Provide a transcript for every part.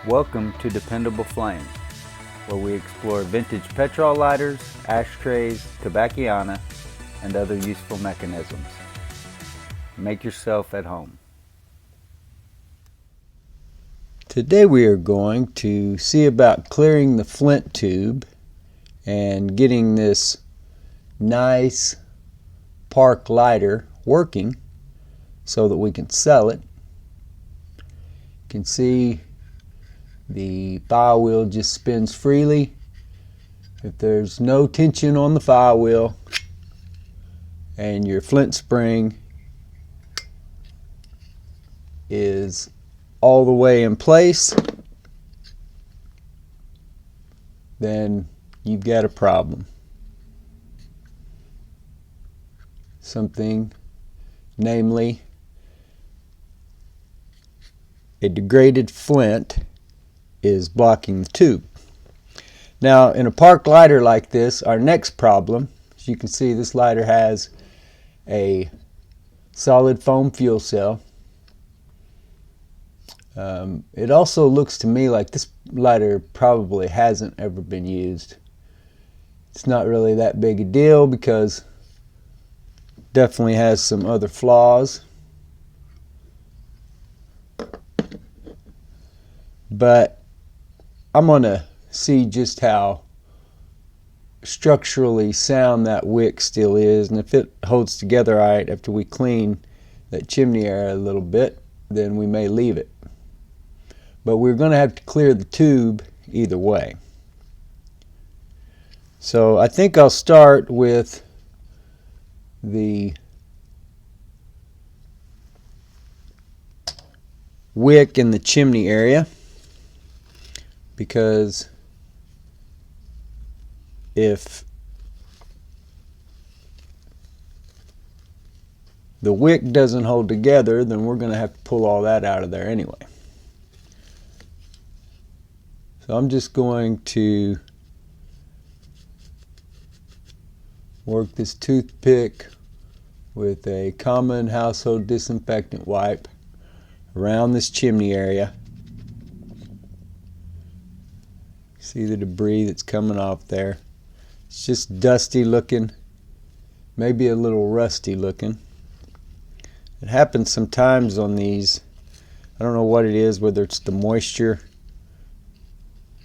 Welcome to Dependable Flame, where we explore vintage petrol lighters, ashtrays, tobacconiana, and other useful mechanisms. Make yourself at home. Today we are going to see about clearing the flint tube and getting this nice park lighter working so that we can sell it. You can see the file wheel just spins freely. If there's no tension on the file wheel and your flint spring is all the way in place, then you've got a problem. Something, namely a degraded flint, is blocking the tube. Now, in a park lighter like this, our next problem, as you can see, this lighter has a solid foam fuel cell. It also looks to me like this lighter probably hasn't ever been used. It's not really that big a deal because it definitely has some other flaws. But I'm going to see just how structurally sound that wick still is, and if it holds together all right after we clean that chimney area a little bit, then we may leave it. But we're going to have to clear the tube either way. So I think I'll start with the wick in the chimney area, because if the wick doesn't hold together, then we're going to have to pull all that out of there anyway. So I'm just going to work this toothpick with a common household disinfectant wipe around this chimney area. See the debris that's coming off there. It's just dusty looking, maybe a little rusty looking. It happens sometimes on these. I don't know what it is, whether it's the moisture,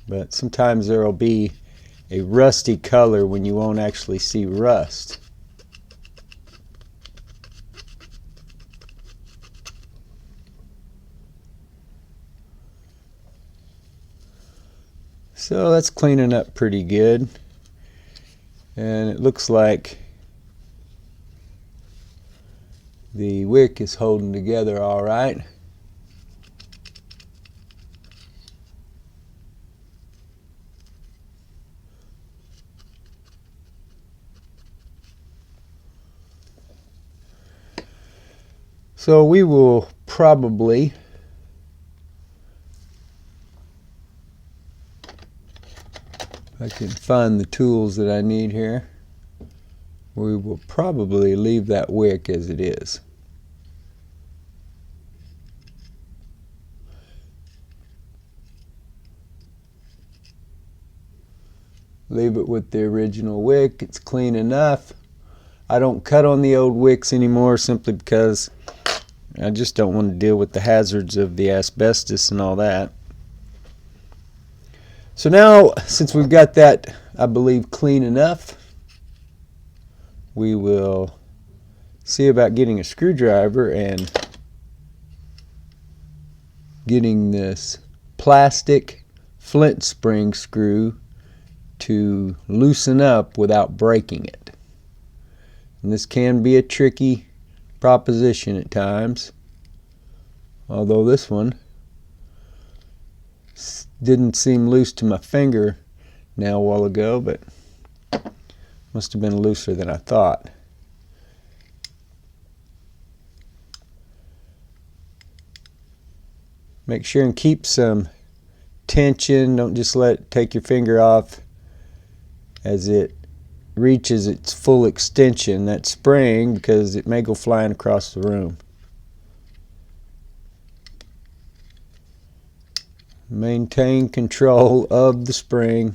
but sometimes there will be a rusty color when you won't actually see rust. So that's cleaning up pretty good, and it looks like the wick is holding together all right. So we will probably if I can find the tools that I need here, we will probably leave that wick as it is. Leave it with the original wick. It's clean enough. I don't cut on the old wicks anymore simply because I just don't want to deal with the hazards of the asbestos and all that. So now, since we've got that, I believe, clean enough, we will see about getting a screwdriver and getting this plastic flint spring screw to loosen up without breaking it. And this can be a tricky proposition at times, although this one didn't seem loose to my finger now a while ago, but must have been looser than I thought. Make sure and keep some tension. Don't just take your finger off as it reaches its full extension, that spring, because it may go flying across the room. Maintain control of the spring.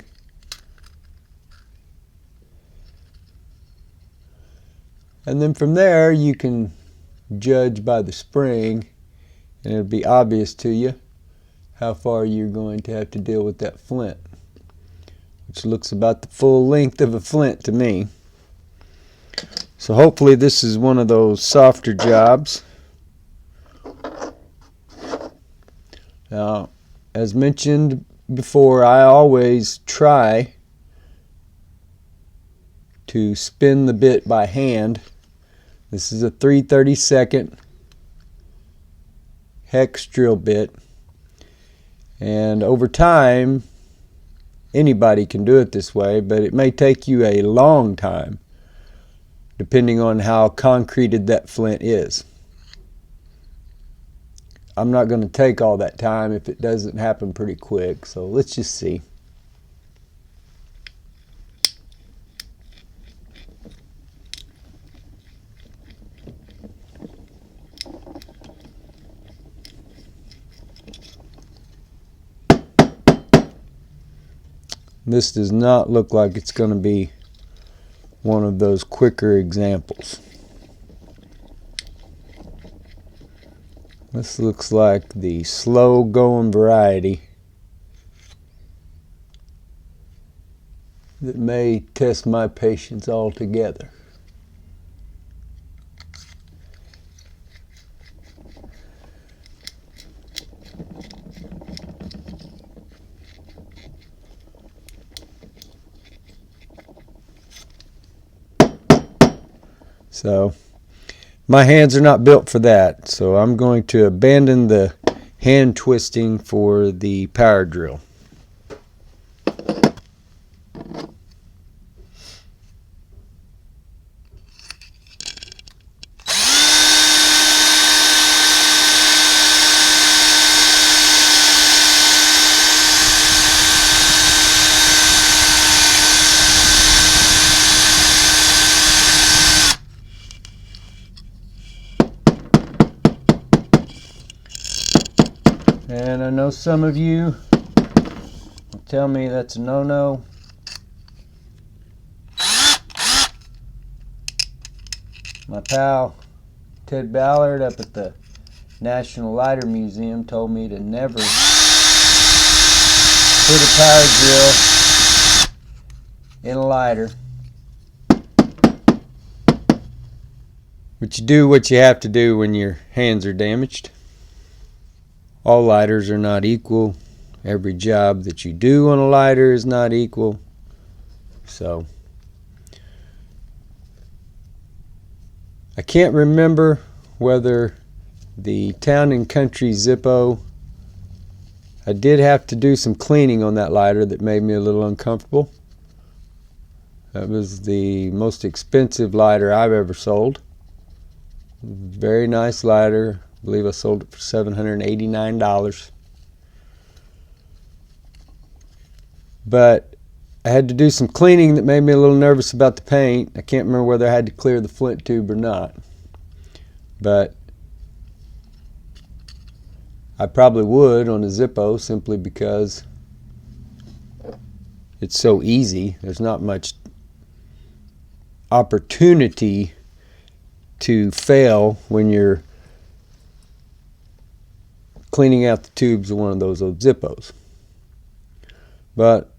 And then from there you can judge by the spring, and it'll be obvious to you how far you're going to have to deal with that flint, which looks about the full length of a flint to me. So hopefully this is one of those softer jobs. Now, as mentioned before, I always try to spin the bit by hand. This is a 3/32 hex drill bit, and over time anybody can do it this way, but it may take you a long time depending on how concreted that flint is. I'm not going to take all that time if it doesn't happen pretty quick, so let's just see. This does not look like it's going to be one of those quicker examples. This looks like the slow going variety that may test my patience altogether. So my hands are not built for that, so I'm going to abandon the hand twisting for the power drill. And I know some of you will tell me that's a no-no. My pal Ted Ballard up at the National Lighter Museum told me to never put a power drill in a lighter. But you do what you have to do when your hands are damaged. All lighters are not equal. Every job that you do on a lighter is not equal. So I can't remember whether the Town and Country Zippo, I did have to do some cleaning on that lighter that made me a little uncomfortable. That was the most expensive lighter I've ever sold. Very nice lighter. I believe I sold it for $789. But I had to do some cleaning that made me a little nervous about the paint. I can't remember whether I had to clear the flint tube or not. But I probably would on a Zippo, simply because it's so easy. There's not much opportunity to fail when you're cleaning out the tubes of one of those old Zippos. But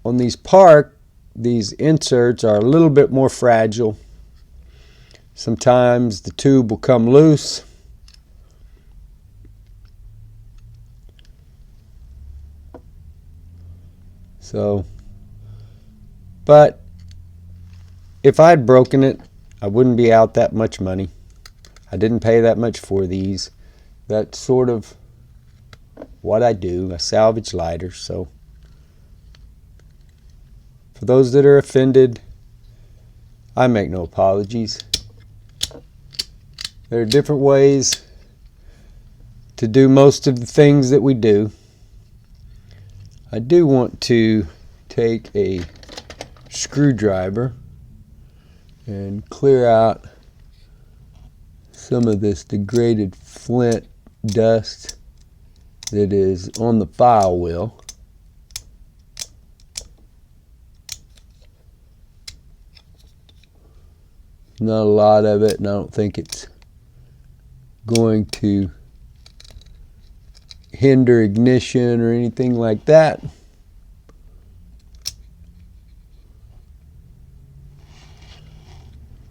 on these Park, these inserts are a little bit more fragile. Sometimes the tube will come loose. So, but if I'd broken it, I wouldn't be out that much money. I didn't pay that much for these. That's sort of what I do. I salvage lighters. So for those that are offended, I make no apologies. There are different ways to do most of the things that we do. I do want to take a screwdriver and clear out some of this degraded flint dust that is on the file wheel. Not a lot of it, and I don't think it's going to hinder ignition or anything like that.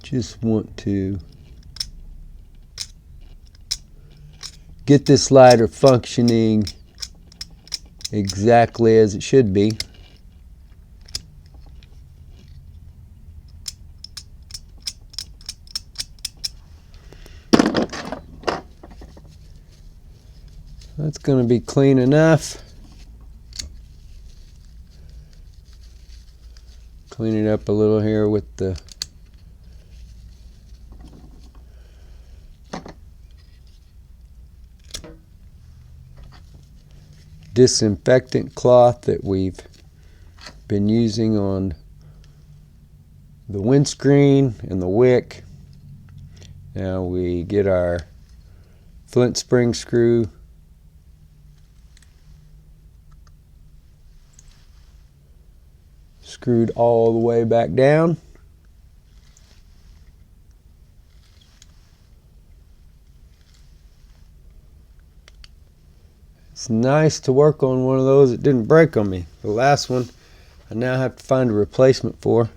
Just want to get this lighter functioning exactly as it should be. That's going to be clean enough. Clean it up a little here with the disinfectant cloth that we've been using on the windscreen and the wick. Now we get our flint spring screw, screwed all the way back down. It's nice to work on one of those that didn't break on me. The last one I now have to find a replacement for.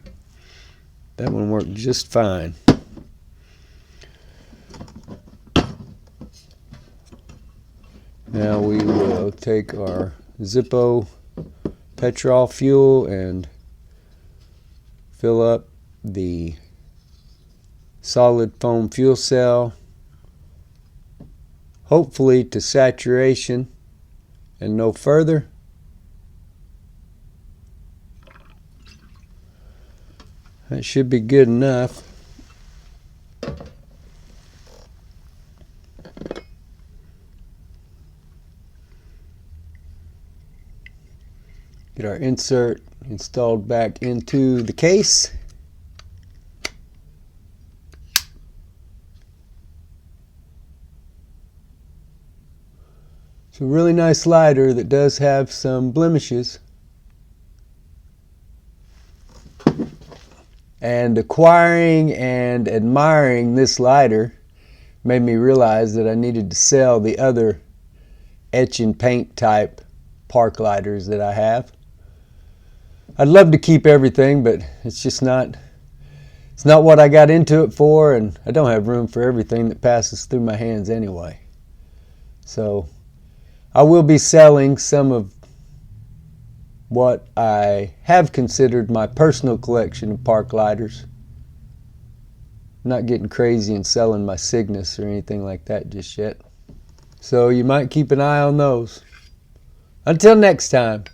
That one worked just fine. Now we will take our Zippo petrol fuel and fill up the solid foam fuel cell, hopefully to saturation and no further. That should be good enough. Get our insert installed back into the case. It's a really nice lighter that does have some blemishes. And acquiring and admiring this lighter made me realize that I needed to sell the other etch and paint type park lighters that I have. I'd love to keep everything, but it's just not what I got into it for, and I don't have room for everything that passes through my hands anyway. So I will be selling some of what I have considered my personal collection of park lighters. I'm not getting crazy and selling my Cygnus or anything like that just yet. So you might keep an eye on those. Until next time.